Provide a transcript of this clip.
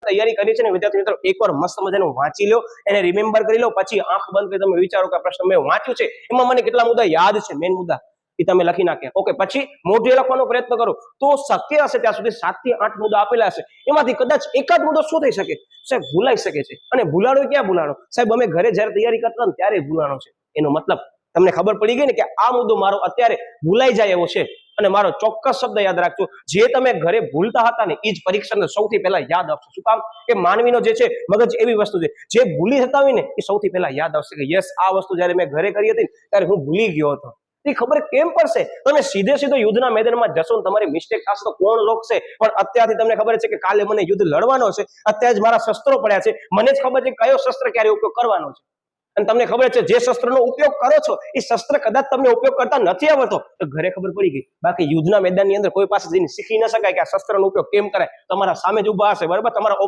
તૈયારી કરી છે ને વિદ્યાર્થી મિત્રો એકવાર મસ્ત મજાનું વાંચી લો, એને રિમેમ્બર કરી લો, પછી આંખ બંધ કરી તમે વિચારો કે પ્રશ્ન મેં વાંચ્યું છે એમાં મને કેટલા મુદ્દા યાદ છે, મેઇન મુદ્દા એ તમે લખી નાખ્યા. ઓકે, પછી મોઢે લખવાનો પ્રયત્ન કરો તો શક્ય હશે ત્યાં સુધી 7 થી 8 મુદ્દા આપેલા હશે, એમાંથી કદાચ એકાદ મુદ્દો શું થઈ શકે સાહેબ ભૂલાઈ શકે છે. અને ભૂલાણો ક્યાં ભૂલાણો સાહેબ, અમે ઘરે જ્યારે તૈયારી કરતા ને ત્યારે ભૂલાણો છે. એનો મતલબ તમને ખબર પડી ગઈ ને કે આ મુદ્દો મારો અત્યારે ભૂલાઈ જાય એવો છે, અને મારો ચોક્કસ શબ્દ યાદ રાખજો, જે તમે ઘરે ભૂલતા હતા ને એ જ પરીક્ષાને સૌથી પહેલા યાદ આવશે. શું કામ? કે માનવીનો જે છે મગજ એવી વસ્તુ છે, જે ભૂલી જતા હોય ને એ સૌથી પહેલા યાદ આવશે કે યસ આ વસ્તુ જ્યારે મેં ઘરે કરી હતી ત્યારે હું ભૂલી ગયો હતો. એ ખબર કેમ પડશે? તમે સીધે સીધો યુદ્ધના મેદાનમાં જશો ને તમારી મિસ્ટેક થશે તો કોણ રોકશે? પણ અત્યારથી તમને ખબર છે કે કાલે મને યુદ્ધ લડવાનો છે, અત્યારે જ મારા શસ્ત્રો પડ્યા છે, મને જ ખબર છે કયો શસ્ત્ર ક્યારે ઉપયોગ કરવાનો છે. અને તમને ખબર છે જે શસ્ત્રનો ઉપયોગ કરો છો એ શસ્ત્ર કદાચ તમને ઉપયોગ કરતા નથી આવડતો તો ઘરે ખબર પડી ગઈ. બાકી યુદ્ધના મેદાનની અંદર કોઈ પાસે જઈને શીખી ન શકાય કે આ શસ્ત્રનો ઉપયોગ કેમ કરાય. તમારા સામે જ ઉભા હશે, બરાબર, તમારા